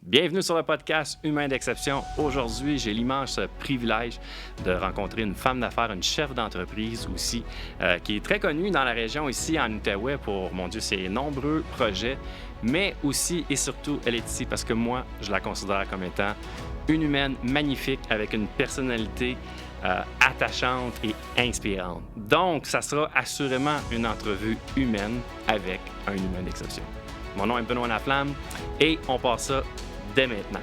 Bienvenue sur le podcast Humain d'exception. Aujourd'hui, j'ai l'immense privilège de rencontrer une femme d'affaires, une chef d'entreprise aussi, qui est très connue dans la région ici en Outaouais pour, mon Dieu, ses nombreux projets, mais aussi et surtout, elle est ici parce que moi, je la considère comme étant une humaine magnifique avec une personnalité attachante et inspirante. Donc, ça sera assurément une entrevue humaine avec un humain d'exception. Mon nom est Benoît Laflamme et on passe ça dès maintenant.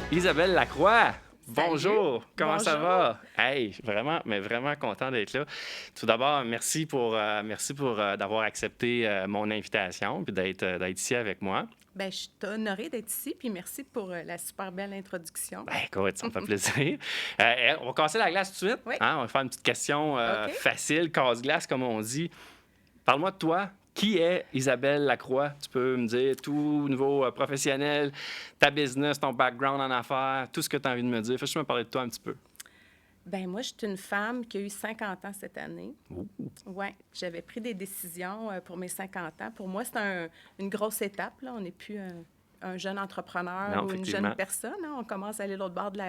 Isabelle Lacroix, bonjour, comment ça va? Hey, vraiment content d'être là. Tout d'abord, merci pour d'avoir accepté mon invitation et d'être ici avec moi. Bien, je suis honorée d'être ici, puis merci pour la super belle introduction. Ben, écoute, ça me fait plaisir. On va casser la glace tout de suite. Oui. Hein? On va faire une petite question facile, casse-glace, comme on dit. Parle-moi de toi. Qui est Isabelle Lacroix? Tu peux me dire tout au niveau professionnel, ta business, ton background en affaires, tout ce que tu as envie de me dire. Fais juste me parler de toi un petit peu. Bien, moi, je suis une femme qui a eu 50 ans cette année. Oui, j'avais pris des décisions pour mes 50 ans. Pour moi, c'est une grosse étape. Là. On n'est plus un jeune entrepreneur ou une jeune personne. Hein. On commence à aller de l'autre bord de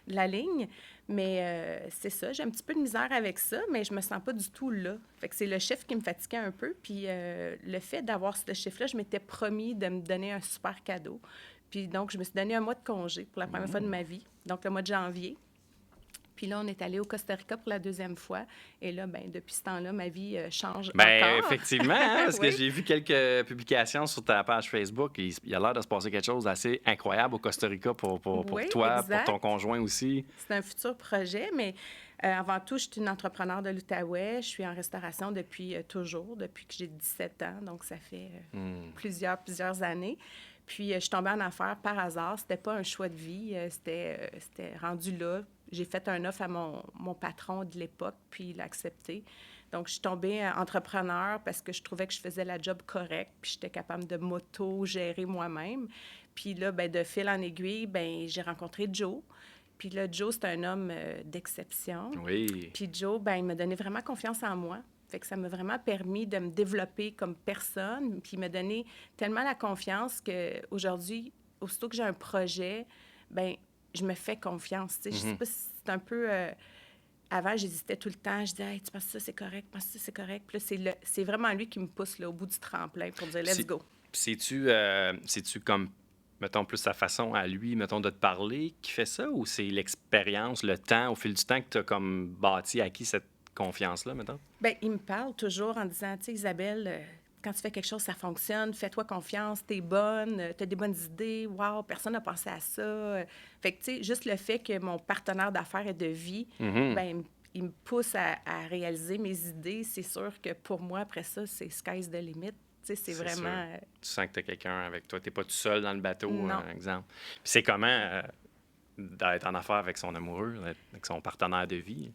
la ligne. Mais c'est ça, j'ai un petit peu de misère avec ça, mais je me sens pas du tout là. Fait que c'est le chiffre qui me fatiguait un peu. Puis le fait d'avoir ce chiffre-là, je m'étais promis de me donner un super cadeau. Puis donc, je me suis donné un mois de congé pour la première fois de ma vie, donc le mois de janvier. Puis là, on est allé au Costa Rica pour la deuxième fois. Et là, bien, depuis ce temps-là, ma vie change encore. Effectivement, hein, parce que j'ai vu quelques publications sur ta page Facebook. Il y a l'air de se passer quelque chose d'assez incroyable au Costa Rica pour Oui, toi, exact. pour ton conjoint aussi. C'est un futur projet, mais avant tout, je suis une entrepreneure de l'Outaouais. Je suis en restauration depuis toujours, depuis que j'ai 17 ans. Donc, ça fait plusieurs années. Puis, je suis tombée en affaires par hasard. C'était pas un choix de vie. C'était rendu là. J'ai fait un offre à mon patron de l'époque, puis il a accepté. Donc, je suis tombée entrepreneur parce que je trouvais que je faisais la job correcte, puis j'étais capable de m'auto-gérer moi-même. Puis là, bien, de fil en aiguille, bien, j'ai rencontré Joe. Puis là, Joe, c'est un homme d'exception. Oui. Puis Joe, bien, il m'a donné vraiment confiance en moi. Fait que ça m'a vraiment permis de me développer comme personne, puis il m'a donné tellement la confiance qu'aujourd'hui, aussitôt que j'ai un projet, bien, je me fais confiance. Je sais pas si c'est un peu... Avant, j'hésitais tout le temps. Je disais, hey, tu penses que ça, c'est correct? Tu penses que ça, c'est correct? Puis là, c'est vraiment lui qui me pousse là, au bout du tremplin pour dire, let's go. C'est-tu comme, mettons, plus sa façon à lui, mettons, de te parler qui fait ça? Ou c'est l'expérience, le temps, au fil du temps que tu as comme bâti, acquis cette confiance-là, mettons? Bien, il me parle toujours en disant, tu sais, Isabelle... Quand tu fais quelque chose, ça fonctionne. Fais-toi confiance, t'es bonne, t'as des bonnes idées. Wow, personne n'a pensé à ça. Fait que, tu sais, juste le fait que mon partenaire d'affaires et de vie, ben, il me pousse à réaliser mes idées. C'est sûr que pour moi, après ça, c'est sky's the limit. Tu sais, c'est vraiment... Tu sens que tu as quelqu'un avec toi. Tu n'es pas tout seul dans le bateau, Non. exemple. Puis c'est comment d'être en affaires avec son amoureux, avec son partenaire de vie?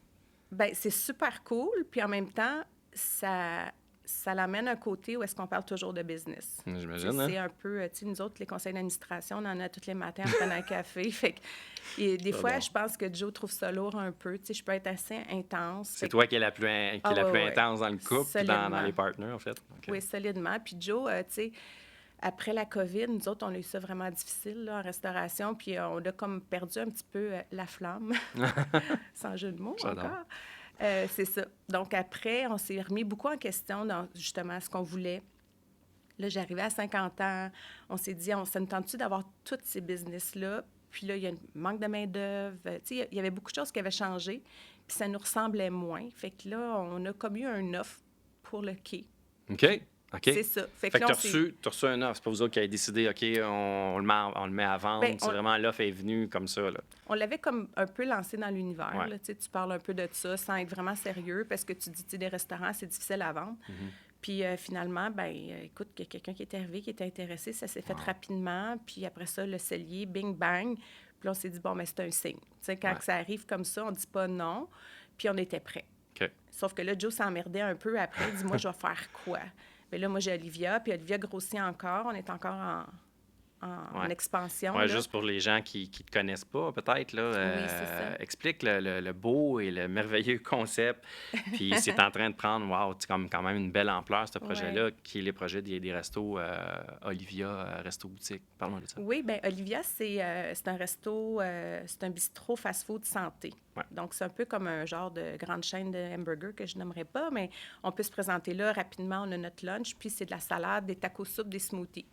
Bien, c'est super cool. Puis en même temps, ça l'amène à un côté où est-ce qu'on parle toujours de business. J'imagine, C'est un peu, tu sais, nous autres, les conseils d'administration, on en a tous les matins en prenant un café. Fait que, des fois, je pense que Joe trouve ça lourd un peu. Tu sais, je peux être assez intense. C'est toi qui es la plus intense dans le couple puis dans les partenaires, en fait. Okay. Oui, solidement. Puis Joe, tu sais, après la COVID, nous autres, on a eu ça vraiment difficile là, en restauration. Puis on a comme perdu un petit peu la flamme, sans jeu de mots encore. C'est ça. Donc, après, on s'est remis beaucoup en question dans, justement, ce qu'on voulait. Là, j'arrivais à 50 ans. On s'est dit, ça nous tente-tu d'avoir tous ces business-là? Puis là, il y a un manque de main-d'œuvre. Tu sais, il y avait beaucoup de choses qui avaient changé. Puis ça nous ressemblait moins. Fait que là, on a comme eu un offre pour le quai. OK. C'est ça. Fait que tu as reçu un offre. C'est pas vous autres qui avez décidé, OK, on le met à vendre. C'est vraiment l'offre est venue comme ça. Là. On l'avait comme un peu lancé dans l'univers. Ouais. Là, tu parles un peu de ça sans être vraiment sérieux parce que tu dis, tu sais, des restaurants, c'est difficile à vendre. Puis finalement, ben écoute, il y a quelqu'un qui est arrivé, qui était intéressé. Ça s'est fait rapidement. Puis après ça, le cellier, bing, bang. Puis là, on s'est dit, bon, mais c'est un signe. Tu sais, quand ça arrive comme ça, on dit pas non. Puis on était prêts. Okay. Sauf que là, Joe s'emmerdait un peu après. Il dit, moi, je vais faire quoi? Mais là, moi, j'ai Olivia, puis Olivia grossit encore. On est encore en expansion. Ouais, là. juste pour les gens qui ne te connaissent pas, peut-être, là, Oui, c'est ça. explique le beau et le merveilleux concept. Puis c'est en train de prendre, wow, comme quand même une belle ampleur, ce Ouais. projet-là, qui est les projets des restos Olivia Resto Boutique. Parle-moi de ça. Oui, bien, Olivia, c'est un resto, c'est un bistrot fast-food santé. Ouais. Donc, c'est un peu comme un genre de grande chaîne de hamburgers que je n'aimerais pas, mais on peut se présenter là rapidement. On a notre lunch, puis c'est de la salade, des tacos soupes, des smoothies.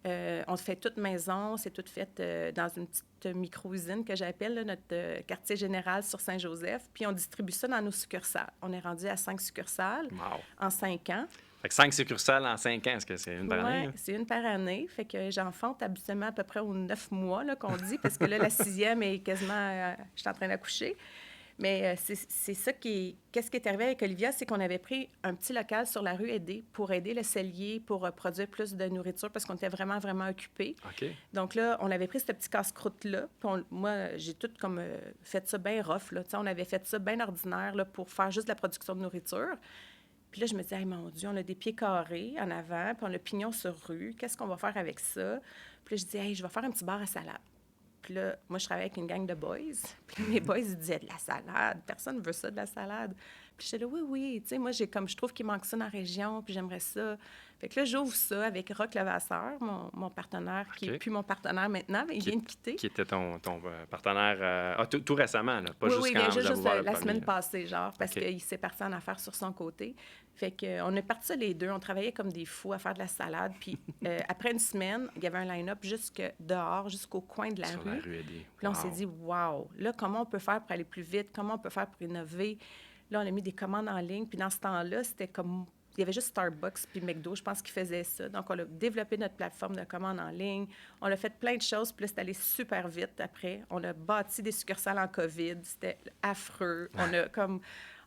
On fait toute maison, c'est tout fait dans une petite micro-usine que j'appelle là, notre quartier général sur Saint-Joseph. Puis on distribue ça dans nos succursales. On est rendu à 5 succursales Wow. en 5 ans. Fait que 5 succursales en 5 ans, est-ce que c'est une par année? Oui, c'est une par année. Fait que j'enfante habituellement à peu près aux 9 mois là, qu'on dit, parce que là, la 6e est quasiment... je suis en train d'accoucher. Mais c'est ça Qu'est-ce qui est arrivé avec Olivia, c'est qu'on avait pris un petit local sur la rue Aidé pour aider le cellier pour produire plus de nourriture parce qu'on était vraiment, vraiment occupés. OK. Donc là, on avait pris ce petit casse-croûte-là. Moi, j'ai tout comme fait ça bien rough. Là. On avait fait ça bien ordinaire là, pour faire juste de la production de nourriture. Puis là, je me disais, hey, mon Dieu, on a des pieds carrés en avant, puis on a le pignon sur rue. Qu'est-ce qu'on va faire avec ça? Puis là, je dis, hey, je vais faire un petit bar à salade. Puis là, moi, je travaillais avec une gang de boys. Puis là, mes boys, ils disaient, de la salade. Personne ne veut ça, de la salade. Puis j'étais là, oui, oui. Tu sais, moi, je trouve qu'il manque ça dans la région, puis j'aimerais ça. Fait que là, j'ouvre ça avec Roch Levasseur, mon partenaire, qui n'est OK. plus mon partenaire maintenant, mais il vient de quitter. Qui était ton partenaire tout récemment, là, pas Oui, juste oui, quand bien vous avez juste ouvert le la premier, semaine là. passée, genre, parce OK. qu'il s'est parti en affaires sur son côté. Fait qu'on est partis les deux, on travaillait comme des fous à faire de la salade. Puis après une semaine, il y avait un line-up jusque dehors, jusqu'au coin de la Sur rue. la rue Aidée. Puis là, on Wow. s'est dit, wow, là, comment on peut faire pour aller plus vite? Comment on peut faire pour innover? Là, on a mis des commandes en ligne. Puis dans ce temps-là, c'était comme... Il y avait juste Starbucks puis McDo, je pense, qui faisaient ça. Donc, on a développé notre plateforme de commandes en ligne. On a fait plein de choses. Puis là, c'est allé super vite après. On a bâti des succursales en COVID. C'était affreux.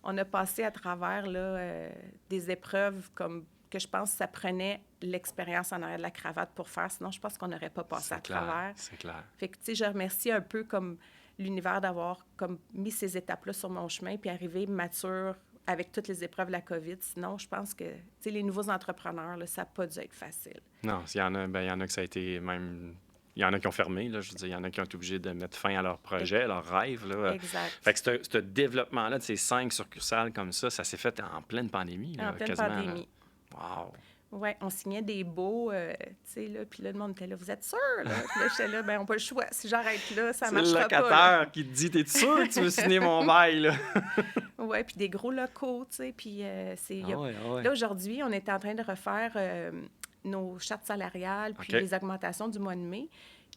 On a passé à travers là, des épreuves comme que je pense que ça prenait l'expérience en arrière de la cravate pour faire. Sinon, je pense qu'on n'aurait pas passé à travers. C'est clair. Fait que, tu sais, je remercie un peu comme l'univers d'avoir comme mis ces étapes-là sur mon chemin puis arrivé mature avec toutes les épreuves de la COVID. Sinon, je pense que, tu sais, les nouveaux entrepreneurs, là, ça n'a pas dû être facile. Non, il y en a que ça a été même... Il y en a qui ont fermé, là, je veux dire, il y en a qui ont été obligés de mettre fin à leur projet, à leur rêve, là. Exact. Fait que ce développement-là de ces 5 succursales comme ça s'est fait en pleine pandémie, là, En pleine quasiment, pandémie. Là. Wow! Oui, on signait des baux, tu sais, là, puis là, le monde était là, vous êtes sûr, là? Puis là, j'étais là, ben on n'a pas le choix. Si j'arrête là, ça ne C'est le marchera pas. locataire qui te dit, t'es sûr que tu veux signer mon bail, là? Oui, puis des gros locaux, tu sais, puis c'est... Ah ouais. Là, aujourd'hui, on est en train de refaire nos chartes salariales, puis OK. les augmentations du mois de mai.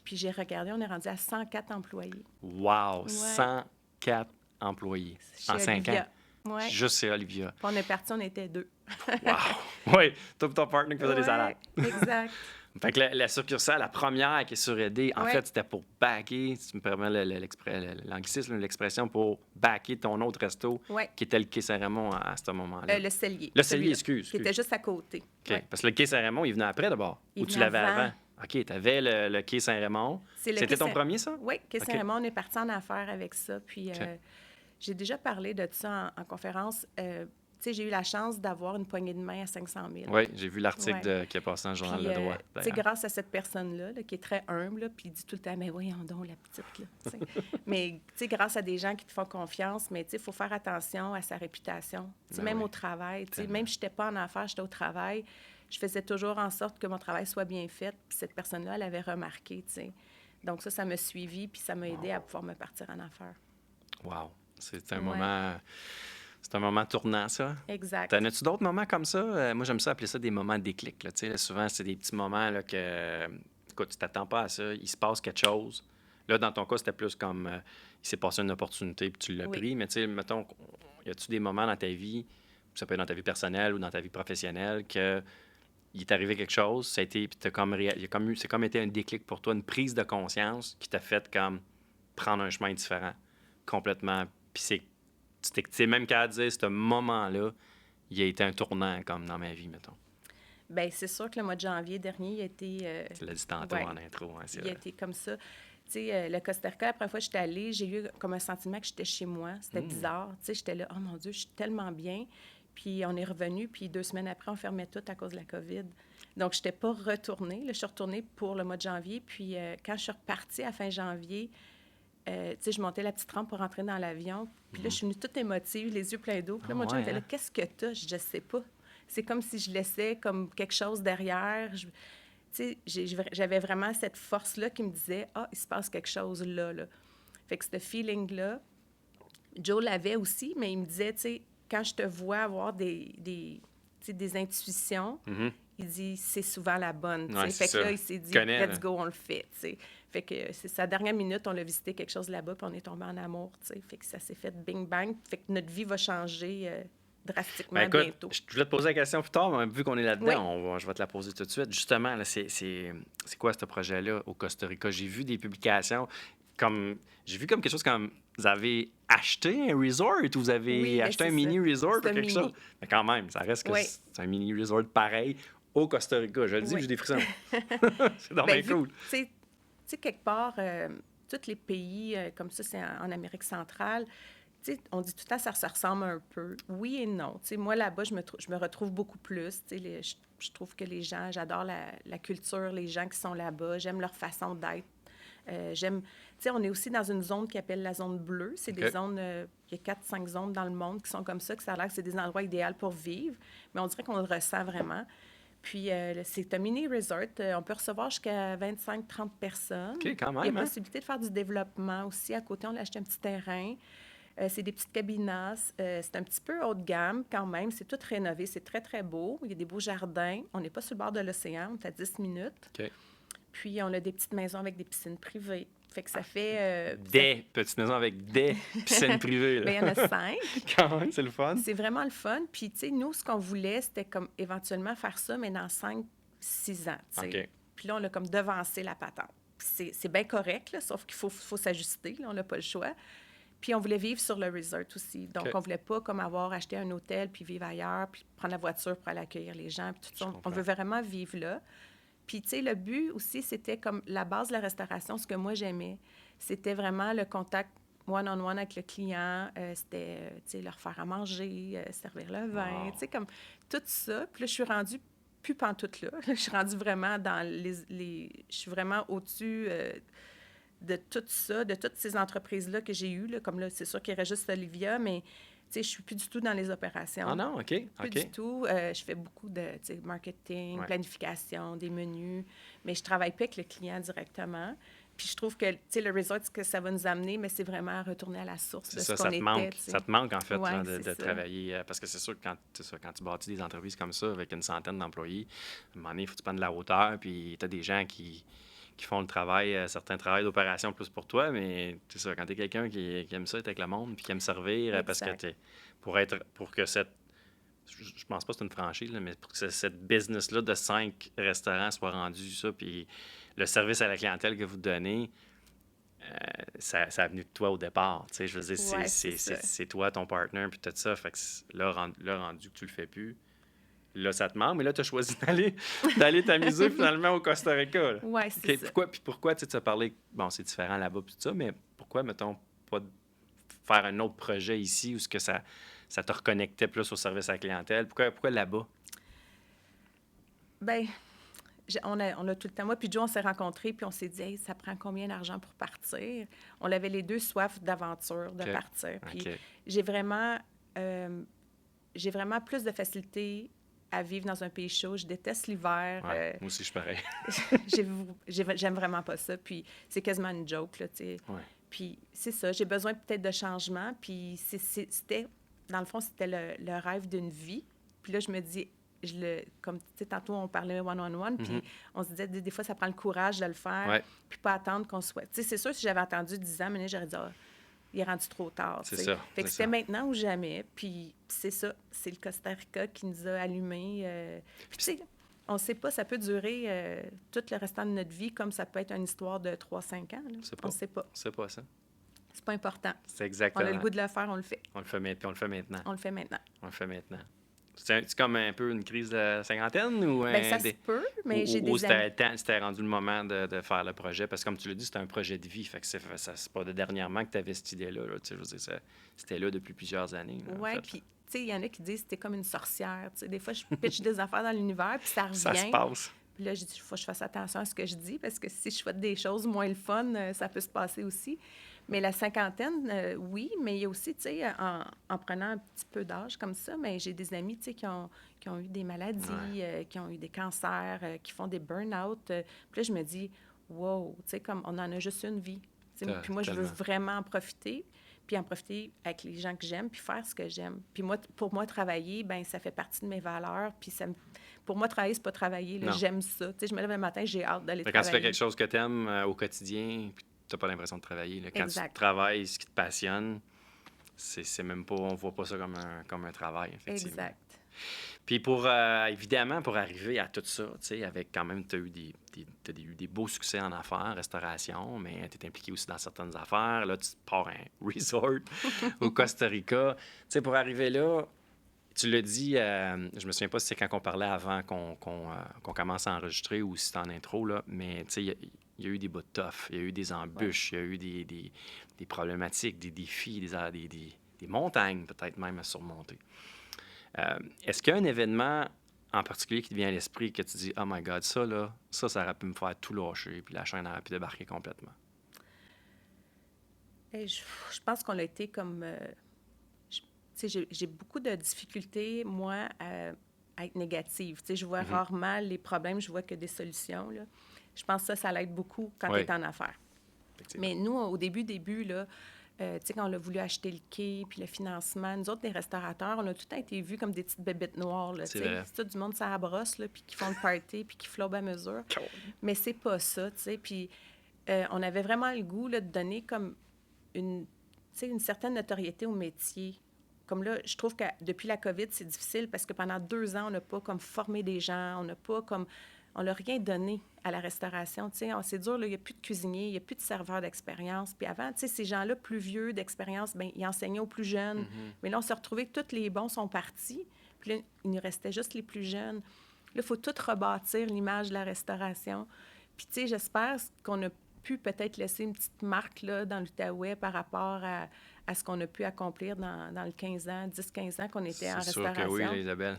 Puis j'ai regardé, on est rendu à 104 employés. Wow! Ouais. 104 employés Chez en 5 ans. Olivia. Ouais. Juste chez Olivia. Puis on est parti, on était 2. Wow! Oui, toi et ton partner qui faisait des salades. Exact. Fait que la succursale, la première qui est sur Aidé, en Ouais. fait, c'était pour backer, si tu me permets l'anglicisme, l'expression, pour backer ton autre resto, Ouais. qui était le Quai Saint-Raymond à ce moment-là. Le cellier. Le cellier, celui-là, excuse. Qui était juste à côté. OK. Ouais. Parce que le Quai Saint-Raymond, il venait après d'abord. Il Ou tu venait l'avais avant. avant? OK, tu avais le Quai Saint-Raymond. C'est le C'était Quai ton Saint- premier, ça? Oui, Quai OK. Saint-Raymond, on est parti en affaires avec ça. Puis OK. j'ai déjà parlé de ça en conférence. Tu sais, j'ai eu la chance d'avoir une poignée de main à 500 000. Oui, j'ai vu l'article Ouais. qui a passé dans le Journal Puis, Le Droit. tu sais, d'ailleurs. grâce à cette personne-là, là, qui est très humble, là, puis il dit tout le temps, mais voyons donc, la petite, là. tu sais. Mais, tu sais, grâce à des gens qui te font confiance, mais, tu sais, il faut faire attention à sa réputation. Tu sais, Ben même oui. au travail, tu sais, Tellement. même si je n'étais pas en affaires, j'étais au travail, je faisais toujours en sorte que mon travail soit bien fait, puis cette personne-là, elle avait remarqué, tu sais. Donc ça m'a suivi, puis ça m'a aidé à pouvoir me partir en affaires. Wow! C'est un Ouais. moment... C'est un moment tournant, ça. Exact. T'en as-tu d'autres moments comme ça? Moi, j'aime ça appeler ça des moments de déclic. Là. Tu sais, là, souvent, c'est des petits moments là, que, écoute, tu t'attends pas à ça, il se passe quelque chose. Là, dans ton cas, c'était plus comme il s'est passé une opportunité puis tu l'as Oui. pris. Mais tu sais, mettons, y a-tu des moments dans ta vie, ça peut être dans ta vie personnelle ou dans ta vie professionnelle, que il est arrivé quelque chose, ça a été, puis t'as comme, c'est comme été un déclic pour toi, une prise de conscience qui t'a fait comme prendre un chemin différent, complètement. Puis tu sais, même qu'à dire, ce moment-là, il a été un tournant comme dans ma vie, mettons. Bien, c'est sûr que le mois de janvier dernier, il a été... Tu l'as dit tantôt ouais. en intro, hein, c'est Il a vrai. été comme ça. Tu sais, le Costa Rica, la première fois que j'étais allée, j'ai eu comme un sentiment que j'étais chez moi. C'était bizarre. Tu sais, j'étais là, oh mon Dieu, je suis tellement bien. Puis on est revenu, puis 2 semaines après, on fermait tout à cause de la COVID. Donc, je n'étais pas retournée. Là, je suis retournée pour le mois de janvier. Puis, quand je suis repartie à fin janvier, tu sais, je montais la petite rampe pour rentrer dans l'avion. Puis là, je suis venue toute émotive, les yeux pleins d'eau. Puis là, mon chum était là, qu'est-ce que t'as? Je ne sais pas. C'est comme si je laissais comme quelque chose derrière. Tu sais, j'avais vraiment cette force-là qui me disait, ah, il se passe quelque chose là, là. Fait que ce feeling-là, Joe l'avait aussi, mais il me disait, tu sais, quand je te vois avoir des intuitions, il dit, c'est souvent la bonne. Ouais, fait que ça. là, il s'est dit, Connais, let's go, on le fait. T'sais. Fait que c'est sa dernière minute, on a visité quelque chose là-bas, puis on est tombé en amour. T'sais. Fait que ça s'est fait bing-bang. Fait que notre vie va changer drastiquement écoute, bientôt. Je voulais te poser la question plus tard, mais vu qu'on est là-dedans, Oui. je vais te la poser tout de suite. Justement, là, c'est quoi ce projet-là au Costa Rica? J'ai vu des publications j'ai vu comme quelque chose comme vous avez acheté un resort ou vous avez acheté un mini resort ou quelque chose. Mais quand même, ça reste que c'est un mini resort pareil au Costa Rica. Je le dis, j'ai des frissons. C'est dommage cool. Tu sais, quelque part, tous les pays comme ça, c'est en Amérique centrale. T'sais, on dit tout le temps ça se ressemble un peu. Oui et non. T'sais, moi, là-bas, je me retrouve beaucoup plus. Je trouve que les gens, j'adore la culture, les gens qui sont là-bas. J'aime leur façon d'être. On est aussi dans une zone qui appelle la zone bleue. C'est des zones, il y a 4-5 zones dans le monde qui sont comme ça, que ça a l'air que c'est des endroits idéaux pour vivre. Mais on dirait qu'on le ressent vraiment. Puis, c'est un mini-resort. On peut recevoir jusqu'à 25-30 personnes. OK, quand même. Il y a possibilité de faire du développement aussi. À côté, on a acheté un petit terrain. C'est des petites cabinas. C'est un petit peu haut de gamme quand même. C'est tout rénové. C'est très, très beau. Il y a des beaux jardins. On n'est pas sur le bord de l'océan. On est à 10 minutes. OK. Puis, on a des petites maisons avec des piscines privées. Fait que ça fait... petites maisons avec des piscines privées. Bien, il y en a 5. Quand même, c'est le fun. C'est vraiment le fun. Puis, tu sais, nous, ce qu'on voulait, c'était comme éventuellement faire ça, mais dans 5-6 ans, tu sais. Okay. Puis là, on a comme devancé la patente. Puis c'est bien correct, là, sauf qu'il faut s'ajuster. Là, on n'a pas le choix. Puis on voulait vivre sur le resort aussi. Donc, on voulait pas comme avoir acheté un hôtel, puis vivre ailleurs, puis prendre la voiture pour aller accueillir les gens, puis tout ça. On veut vraiment vivre là. Puis, tu sais, le but aussi, c'était comme la base de la restauration, ce que moi, j'aimais. C'était vraiment le contact one-on-one avec le client. C'était, tu sais, leur faire à manger, servir le vin, tu sais, comme tout ça. Puis là, je suis rendue plus pantoute là. Je suis rendue vraiment dans je suis vraiment au-dessus de tout ça, de toutes ces entreprises-là que j'ai eues. Là. Comme là, c'est sûr qu'il y aurait juste Olivia, mais... Tu sais, je suis plus du tout dans les opérations. Ah non, OK. Plus du tout. Je fais beaucoup de marketing, planification, des menus, mais je travaille pas avec le client directement. Puis je trouve que, tu sais, le resort, ce que ça va nous amener, mais c'est vraiment à retourner à la source de ce qu'on était. Ça te manque, en fait, là, de travailler. Parce que c'est sûr que quand tu bâtis des entreprises comme ça, avec une centaine d'employés, à un moment donné, il faut que tu prennes de la hauteur, puis tu as des gens qui font le travail, certains travails d'opération plus pour toi, mais c'est ça, quand tu es quelqu'un qui aime ça être avec le monde puis qui aime servir, parce que pour que cette... Je pense pas que c'est une franchise, là, mais pour que cette business-là de 5 restaurants soit rendue ça, puis le service à la clientèle que vous donnez, ça a venu de toi au départ. Tu sais, je veux dire, c'est toi, ton partner, puis tout ça. Fait que là, rendu que tu le fais plus, là, ça te manque, mais là, tu as choisi d'aller t'amuser finalement au Costa Rica. Oui, c'est ça. Pourquoi tu as parlé, bon, c'est différent là-bas, puis tout ça, mais pourquoi, mettons, pas faire un autre projet ici où ça te reconnectait plus au service à la clientèle? Pourquoi là-bas? Bien, on a tout le temps... Moi puis Joe, on s'est rencontrés, puis on s'est dit, hey, ça prend combien d'argent pour partir? On avait les deux soif d'aventure, de partir. Puis j'ai vraiment plus de facilité à vivre dans un pays chaud. Je déteste l'hiver. Ouais, moi aussi, je suis pareil. J'aime vraiment pas ça. Puis c'est quasiment une joke, là, tu sais. Ouais. Puis c'est ça, j'ai besoin peut-être de changement. Puis c'était, dans le fond, c'était le rêve d'une vie. Puis là, je me dis, comme tu sais, tantôt, on parlait one-on-one, puis on se disait, des fois, ça prend le courage de le faire, puis pas attendre qu'on soit... Tu sais, c'est sûr, si j'avais attendu 10 ans, j'aurais dit, il est rendu trop tard. C'est ça. Fait que c'était maintenant ou jamais. Puis c'est ça, c'est le Costa Rica qui nous a allumés. Puis tu sais, on ne sait pas, ça peut durer tout le restant de notre vie, comme ça peut être une histoire de 3-5 ans. Là. On ne sait pas. C'est pas ça. C'est pas important. C'est exactement. On a le goût de le faire, on le fait. On le fait maintenant. On le fait maintenant. On le fait maintenant. C'est comme un peu une crise de cinquantaine ou Bien, ça se peut, mais j'ai des amis. c'était rendu le moment de faire le projet? Parce que comme tu l'as dit, c'est un projet de vie. Fait que c'est pas de dernièrement que tu avais cette idée-là. Là, tu sais, je veux dire, c'était là depuis plusieurs années. Oui, puis, tu sais, il y en a qui disent que t'es comme une sorcière. Tu sais, des fois, je pitche des affaires dans l'univers, puis ça revient. Ça se passe. Puis là, j'ai dit, il faut que je fasse attention à ce que je dis, parce que si je fais des choses moins le fun, ça peut se passer aussi. Mais la cinquantaine, oui, mais il y a aussi, tu sais, en prenant un petit peu d'âge comme ça, mais j'ai des amis, tu sais, qui ont eu des maladies, qui ont eu des cancers, qui font des burn-out. Puis là, je me dis, wow, tu sais, comme on en a juste une vie. Puis moi, je veux vraiment en profiter, puis en profiter avec les gens que j'aime, puis faire ce que j'aime. Puis moi, pour moi, travailler, ben ça fait partie de mes valeurs, puis pour moi, travailler, c'est pas travailler. Là, j'aime ça. Tu sais, je me lève le matin, j'ai hâte d'aller travailler. Quand tu fais quelque chose que tu aimes au quotidien, puis tu n'as pas l'impression de travailler. Là. Quand tu travailles ce qui te passionne, c'est même pas, on voit pas ça comme un travail, effectivement. Exact. Puis évidemment, pour arriver à tout ça, tu sais, avec quand même, tu as eu des beaux succès en affaires, restauration, mais tu es impliqué aussi dans certaines affaires. Là, tu pars un resort au Costa Rica. Tu sais, pour arriver là, tu l'as dit, je me souviens pas si c'est quand on parlait avant qu'on commence à enregistrer ou si c'est en intro, là, mais tu sais, il y a eu des bouts de tough, il y a eu des embûches, il y a eu des problématiques, des défis, des montagnes peut-être même à surmonter. Est-ce qu'il y a un événement en particulier qui te vient à l'esprit que tu dis « Oh my God, ça aurait pu me faire tout lâcher, puis la chaîne aurait pu débarquer complètement ». Je pense qu'on a été comme... j'ai beaucoup de difficultés, moi, à être négative. Je vois rarement les problèmes, je vois que des solutions. Là. Je pense que ça l'aide beaucoup quand tu es en affaires. Mais nous, au début, là, quand on a voulu acheter le quai, puis le financement, nous autres, les restaurateurs, on a tout été vus comme des petites bébêtes noires. Là, c'est tout du monde, ça brosse, là, puis qui font le party, puis qui flobent à mesure. Mais c'est pas ça, tu sais. Puis on avait vraiment le goût là, de donner comme une certaine notoriété au métier. Comme là, je trouve que depuis la COVID, c'est difficile parce que pendant 2 ans, on n'a pas comme formé des gens, on n'a rien donné à la restauration. Tu sais, c'est dur, là, il n'y a plus de cuisiniers, il n'y a plus de serveurs d'expérience. Puis avant, tu sais, ces gens-là plus vieux d'expérience, bien, ils enseignaient aux plus jeunes. Mais là, on s'est retrouvés que tous les bons sont partis. Puis là, il nous restait juste les plus jeunes. Là, il faut tout rebâtir l'image de la restauration. Puis, tu sais, j'espère qu'on a pu peut-être laisser une petite marque là, dans l'Outaouais par rapport à ce qu'on a pu accomplir dans le 10-15 ans qu'on était en restauration. C'est sûr que oui, Isabelle.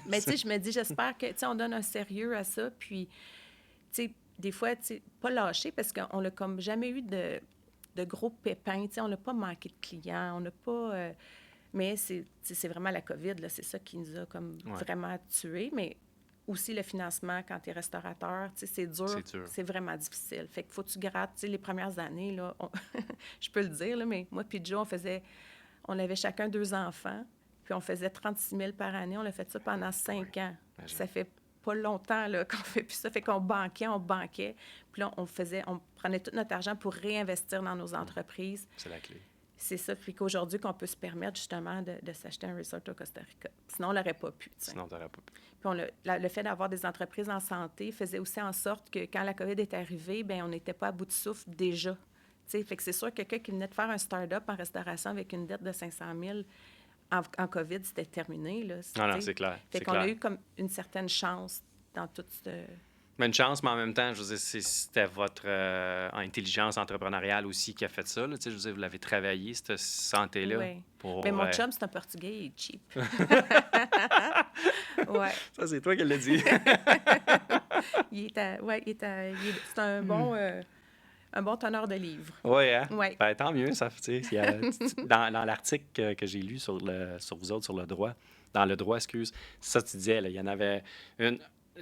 Mais tu sais, je me dis, j'espère que, tu sais, on donne un sérieux à ça, puis, tu sais, des fois, tu sais, pas lâcher, parce qu'on n'a comme jamais eu de gros pépins, tu sais, on n'a pas manqué de clients, on n'a pas... mais c'est vraiment la COVID, là, c'est ça qui nous a comme vraiment tués, mais aussi le financement quand tu es restaurateur, tu sais, c'est dur, c'est vraiment difficile. Fait qu'il faut que tu grattes, tu sais, les premières années, là, je peux le dire, là, mais moi puis Joe, on avait chacun 2 enfants, puis on faisait 36 000 par année, on a fait ça pendant 5 ans. Ça fait pas longtemps là, qu'on fait plus ça, fait qu'on banquait, puis là, on prenait tout notre argent pour réinvestir dans nos entreprises. C'est la clé. C'est ça, puis qu'aujourd'hui, qu'on peut se permettre justement de s'acheter un resort au Costa Rica. Sinon, on l'aurait pas pu. T'sais. Sinon, tu n'aurais pas pu. Puis le fait d'avoir des entreprises en santé faisait aussi en sorte que quand la COVID est arrivée, bien, on n'était pas à bout de souffle déjà. T'sais, fait que c'est sûr que quelqu'un qui venait de faire un start-up en restauration avec une dette de 500 000 en COVID, c'était terminé. Là, non, c'est clair. Fait qu'on a eu comme une certaine chance dans tout ce... Mais une chance, mais en même temps, je veux dire, c'était votre intelligence entrepreneuriale aussi qui a fait ça. Là, je veux dire, vous l'avez travaillé, cette santé-là. Oui. Mais mon chum, c'est un Portugais, il est cheap. Ouais. Ça, c'est toi qui l'as dit. C'est un bon teneur de livres. Oui, hein? Ouais. Ben, tant mieux. Ça, dans l'article que j'ai lu sur vous autres, sur le droit, dans le droit, ça, tu disais, là, il y en avait une...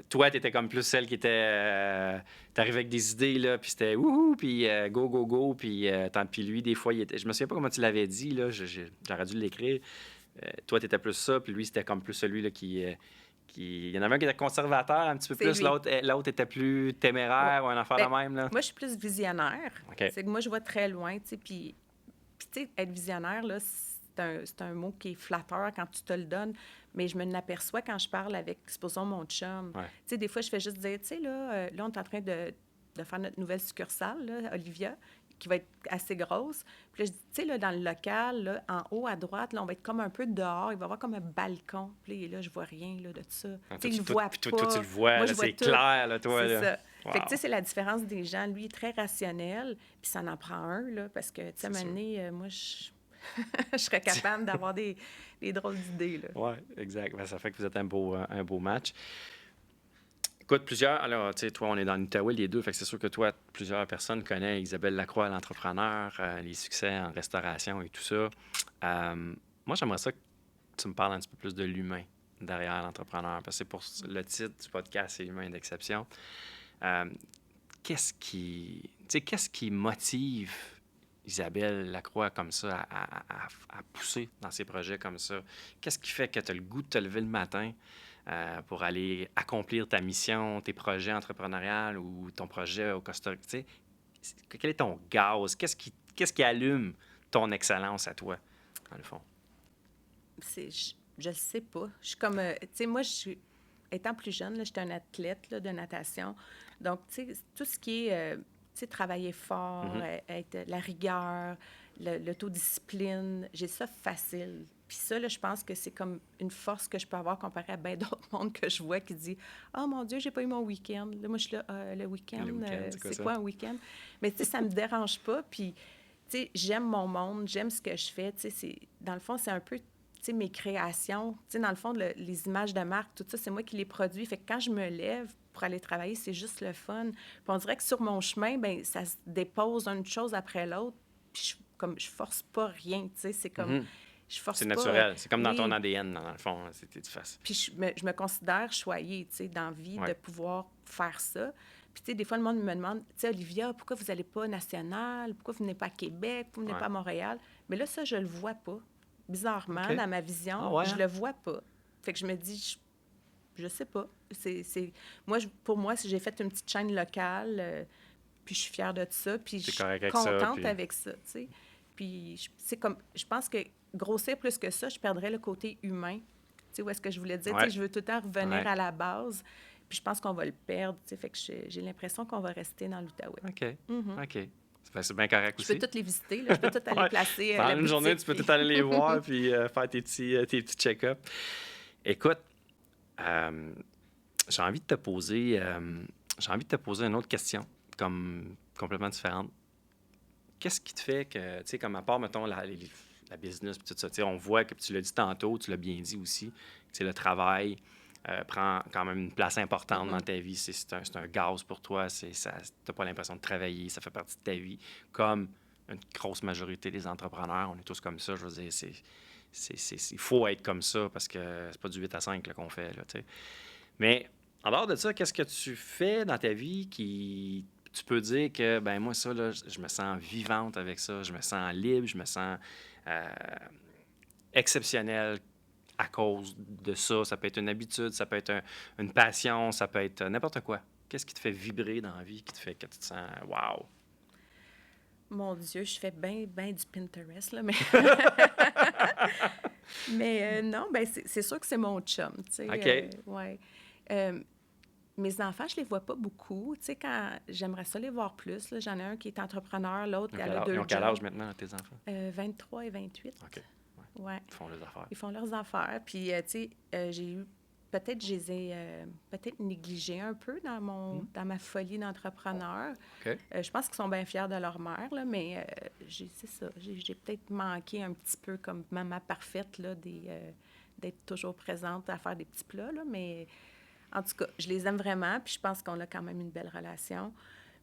Toi, tu étais comme plus celle qui était... T'arrivais avec des idées, là, puis c'était « wouhou », puis « go, go, go », puis lui, des fois, il était... Je me souviens pas comment tu l'avais dit, là, j'aurais dû l'écrire. Toi, tu étais plus ça, puis lui, c'était comme plus celui là, qui... Il y en avait un qui était conservateur un petit peu plus, l'autre était plus téméraire ou un affaire de même. Là. Moi, je suis plus visionnaire. Okay. C'est que moi, je vois très loin, tu sais, puis tu sais, être visionnaire, là, c'est un mot qui est flatteur quand tu te le donnes, mais je me l'aperçois quand je parle avec, supposons, mon chum. Ouais. Tu sais, des fois, je fais juste dire, tu sais, là, on est en train de faire notre nouvelle succursale, là, Olivia, qui va être assez grosse. Puis là, je dis, tu sais, là, dans le local, là, en haut à droite, là, on va être comme un peu dehors. Il va y avoir comme un balcon. Puis là, je vois rien là, de ça. Tu sais, il ne voit pas. Toi, tu le vois, Moi, là, je vois c'est tout. clair, là, toi. C'est Là. ça. Wow. Fait que, tu sais, c'est la différence des gens. Lui, il est très rationnel, puis ça en prend un, là, parce que, tu sais, à un moment donné, moi, je serais capable d'avoir des drôles d'idées, là. Oui, exact. Ben, ça fait que vous êtes un beau match. Écoute, alors, tu sais, toi, on est dans l'Outaouais, les deux, fait que c'est sûr que toi, plusieurs personnes connaissent Isabelle Lacroix, l'entrepreneur, les succès en restauration et tout ça. Moi, j'aimerais ça que tu me parles un petit peu plus de l'humain derrière l'entrepreneur, parce que c'est pour le titre du podcast, c'est Humain d'exception. Qu'est-ce qui motive Isabelle Lacroix comme ça à pousser dans ses projets comme ça? Qu'est-ce qui fait que tu as le goût de te lever le matin pour aller accomplir ta mission, tes projets entrepreneuriaux ou ton projet au Costa Rica? Quel est ton gaz? Qu'est-ce qui allume ton excellence à toi, dans le fond? Je le sais pas. Je suis comme... tu sais, moi, étant plus jeune, là, j'étais un athlète là, de natation. Donc, tu sais, tout ce qui est... tu sais, travailler fort, être la rigueur, l'autodiscipline, j'ai ça facile. Puis ça, là, je pense que c'est comme une force que je peux avoir comparé à bien d'autres mondes que je vois qui dit « Oh mon Dieu, j'ai pas eu mon week-end. » Là, moi, je suis là, le week-end, c'est quoi un week-end? Mais tu sais, ça me dérange pas. Puis, tu sais, j'aime mon monde, j'aime ce que je fais. Tu sais, dans le fond, c'est un peu... Tu sais, mes créations, tu sais, dans le fond, les images de marque, tout ça, c'est moi qui les produis. Fait que quand je me lève pour aller travailler, c'est juste le fun. Puis on dirait que sur mon chemin, bien, ça se dépose une chose après l'autre. Puis je force pas rien, tu sais, c'est comme... Je force c'est pas, naturel. C'est comme dans oui. ton ADN, dans le fond. C'est facile. Puis je me considère choyée, tu sais, d'envie de pouvoir faire ça. Puis, tu sais, des fois, le monde me demande, tu sais, Olivia, pourquoi vous n'allez pas national? Pourquoi vous venez pas à Québec? Pourquoi vous venez pas à Montréal? Mais là, ça, je le vois pas. Bizarrement, dans ma vision, je le vois pas. Fait que je me dis, je sais pas. Pour moi, si j'ai fait une petite chaîne locale, puis je suis fière de ça, puis je suis contente avec ça, tu sais. Puis c'est comme, je pense que grossir plus que ça, je perdrais le côté humain. Tu sais, où est-ce que je voulais dire? Tu sais, je veux tout le temps revenir à la base, puis je pense qu'on va le perdre, tu sais. Fait que j'ai l'impression qu'on va rester dans l'Outaouais. OK. C'est bien correct aussi. Je peux toutes les visiter, là. Je peux toutes aller placer Pendant la une boutique, journée, tu peux tout aller les voir puis faire tes petits check-ups. Écoute, j'ai envie de te poser une autre question, comme complètement différente. Qu'est-ce qui te fait que, tu sais, comme à part, mettons, la business puis tout ça, tu sais, on voit que tu l'as dit tantôt, tu l'as bien dit aussi, que le travail prend quand même une place importante dans ta vie. C'est un gaz pour toi. Tu n'as pas l'impression de travailler. Ça fait partie de ta vie. Comme une grosse majorité des entrepreneurs, on est tous comme ça. Je veux dire, il faut être comme ça parce que c'est pas du 8 à 5 là, qu'on fait. Là, tu sais. Mais en dehors de ça, qu'est-ce que tu fais dans ta vie qui... Tu peux dire que, ben moi, ça, là, je me sens vivante avec ça. Je me sens libre. Je me sens exceptionnelle à cause de ça. Ça peut être une habitude, ça peut être une passion, ça peut être n'importe quoi. Qu'est-ce qui te fait vibrer dans la vie, qui te fait que tu te sens « wow ». Mon Dieu, je fais bien du Pinterest, là, mais... mais non, ben c'est sûr que c'est mon chum, tu sais. OK. Ouais. Mes enfants, je les vois pas beaucoup. Tu sais, quand j'aimerais ça les voir plus, là, j'en ai un qui est entrepreneur, l'autre, elle a 2 jobs. Ils ont quel âge maintenant, tes enfants? 23 et 28. OK. Ouais. Ils font leurs affaires. Ils font leurs affaires. Puis, tu sais, j'ai eu... Peut-être je les ai peut-être négligés un peu dans ma folie d'entrepreneur. OK. Je pense qu'ils sont bien fiers de leur mère, là, mais c'est ça. J'ai peut-être manqué un petit peu comme maman parfaite, là, d'être toujours présente à faire des petits plats, là, mais en tout cas, je les aime vraiment, puis je pense qu'on a quand même une belle relation.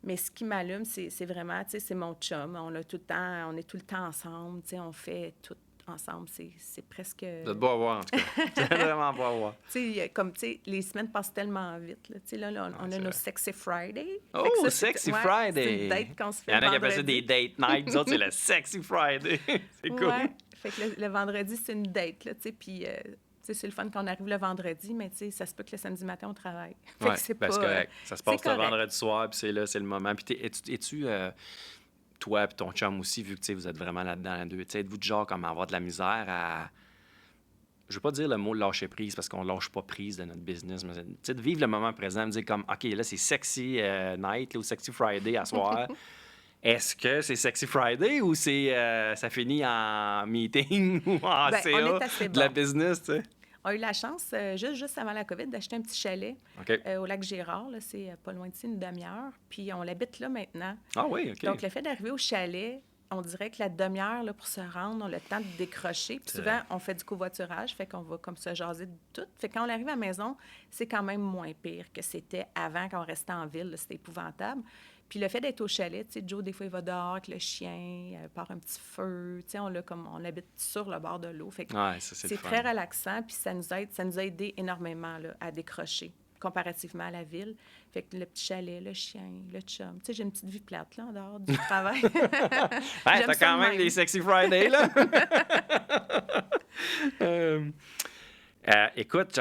Mais ce qui m'allume, c'est vraiment, tu sais, c'est mon chum. On est tout le temps ensemble, tu sais, on fait tout ensemble. C'est presque... Vous êtes beau à voir, en tout cas. C'est vraiment beau à voir. Tu sais, comme, tu sais, les semaines passent tellement vite. Là, tu sais, là on a nos Sexy Friday. Oh, Sexy Friday! C'est une date qu'on se fait. Il y en a qui appellent ça des date nights. Nous autres, c'est le Sexy Friday. C'est cool. Ouais. Fait que le vendredi, c'est une date, là, tu sais, puis... tu sais, c'est le fun qu'on arrive le vendredi, mais tu sais, ça se peut que le samedi matin, on travaille. Fait que c'est pas... c'est correct. Ça se passe le vendredi soir, puis c'est le moment. Puis es-tu toi et ton chum aussi, vu que vous êtes vraiment là-dedans, les deux, êtes-vous du genre comme avoir de la misère à... Je veux pas dire le mot lâcher prise, parce qu'on lâche pas prise de notre business, mais de vivre le moment présent, me dire comme, OK, là, c'est Sexy Night, là, ou Sexy Friday à soir. Est-ce que c'est Sexy Friday ou ça finit en meeting ou en Bien, on CA est assez de la bon. business, tu sais? On a eu la chance, juste avant la COVID, d'acheter un petit chalet OK. au lac Gérard. Là, c'est pas loin d'ici, une demi-heure. Puis on l'habite là maintenant. Ah oui, OK. Donc, le fait d'arriver au chalet, on dirait que la demi-heure là, pour se rendre, on a le temps de décrocher. Puis C'est souvent, vrai. on fait du covoiturage, fait qu'on va comme se jaser de tout. Fait que quand on arrive à la maison, c'est quand même moins pire que c'était avant, quand on restait en ville. Là, c'était épouvantable. Puis le fait d'être au chalet, tu sais, Joe, des fois, il va dehors avec le chien, part un petit feu. Tu sais, on habite sur le bord de l'eau. Fait que Ouais, ça, c'est le c'est fun. très relaxant, puis ça nous a aidé énormément là, à décrocher comparativement à la ville. Fait que le petit chalet, le chien, le chum. Tu sais, j'ai une petite vie plate, là, en dehors du travail. Ouais, J'aime t'as ça quand de même même. les Sexy Friday, là! Écoute,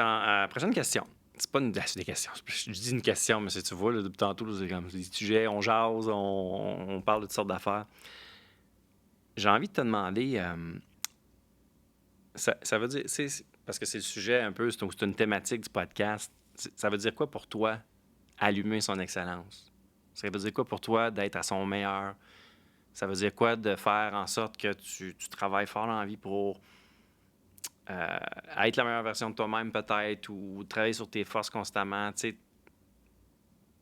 prochaine question. C'est pas c'est des questions. Je dis une question, mais si tu vois, là, depuis tantôt, là, c'est comme des sujets, on jase, on parle de toutes sortes d'affaires. J'ai envie de te demander, ça veut dire, parce que c'est le sujet un peu, c'est une thématique du podcast. Ça veut dire quoi pour toi, allumer son excellence? Ça veut dire quoi pour toi d'être à son meilleur? Ça veut dire quoi de faire en sorte que tu travailles fort dans la vie pour être la meilleure version de toi-même peut-être ou travailler sur tes forces constamment? Tu sais,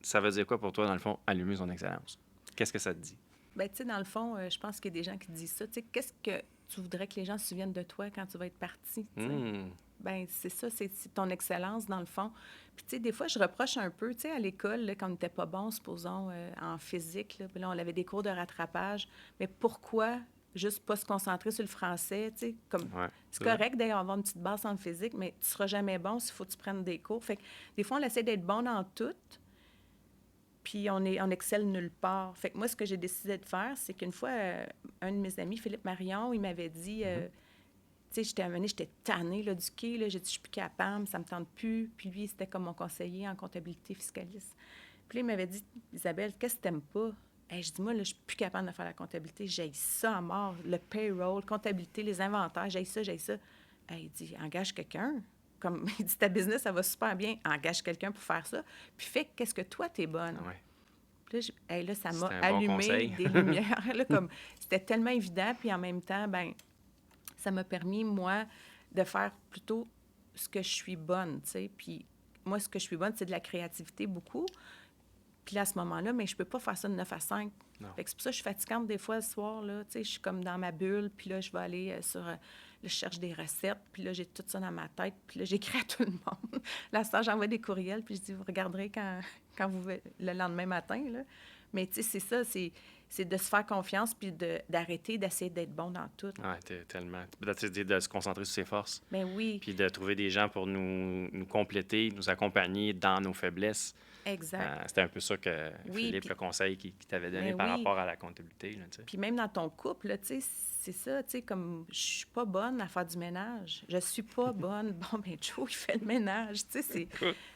ça veut dire quoi pour toi, dans le fond, allumer son excellence? Qu'est-ce que ça te dit? Bien, tu sais, dans le fond, je pense qu'il y a des gens qui disent ça. Tu sais, qu'est-ce que tu voudrais que les gens se souviennent de toi quand tu vas être parti? Tu sais? Ben c'est ça, c'est ton excellence, dans le fond. Puis, tu sais, des fois, je reproche un peu, tu sais, à l'école, là, quand on n'était pas bon, supposons, en physique, là, puis là, on avait des cours de rattrapage. Mais pourquoi juste pas se concentrer sur le français, tu sais? Comme, Ouais, c'est c'est vrai. correct d'avoir une petite base en physique, mais tu seras jamais bon s'il faut que tu prennes des cours. Fait que, des fois, on essaie d'être bon dans tout, puis on excelle nulle part. Fait que moi, ce que j'ai décidé de faire, c'est qu'une fois, un de mes amis, Philippe Marion, il m'avait dit... tu sais, j'étais tannée là, du quai. Là. J'ai dit, je suis plus capable, ça me tente plus. Puis lui, c'était comme mon conseiller en comptabilité fiscaliste. Puis là, il m'avait dit, Isabelle, qu'est-ce que t'aimes pas? Hey, je dis, moi, là, je suis plus capable de faire la comptabilité. J'ai ça à mort. Le payroll, comptabilité, les inventaires, j'ai ça, j'ai ça. Hey, il dit, engage quelqu'un. Comme il dit, ta business, ça va super bien. Engage quelqu'un pour faire ça. Puis fais qu'est-ce que toi, t'es bonne. Ah ouais. Puis là, hey, là, ça m'a C'était un bon allumé conseil. des lumières. Là, comme, c'était tellement évident. Puis en même temps, ben ça m'a permis, moi, de faire plutôt ce que je suis bonne, tu sais. Puis moi, ce que je suis bonne, c'est de la créativité beaucoup. Puis là, à ce moment-là, mais je peux pas faire ça de 9 à 5. Non. Fait que c'est pour ça que je suis fatigante des fois le soir, là. Tu sais, je suis comme dans ma bulle, puis là, je vais aller sur... là, je cherche des recettes, puis là, j'ai tout ça dans ma tête, puis là, j'écris à tout le monde. Là, ça, j'envoie des courriels, puis je dis, vous regarderez quand vous... le lendemain matin, là. Mais tu sais, c'est ça, c'est de se faire confiance, puis d'arrêter d'essayer d'être bon dans tout. Ouais, tellement. Peut-être de se concentrer sur ses forces, Ben oui, puis de trouver des gens pour nous compléter, nous accompagner dans nos faiblesses. exact. C'était un peu ça que Oui, Philippe, puis le conseil qu'il t'avait donné ben par oui. rapport à la comptabilité. Là, tu sais. Puis même dans ton couple, là, tu sais, c'est ça, tu sais, comme je suis pas bonne à faire du ménage. Je suis pas bonne. Bon, ben Joe, il fait le ménage, tu sais, c'est...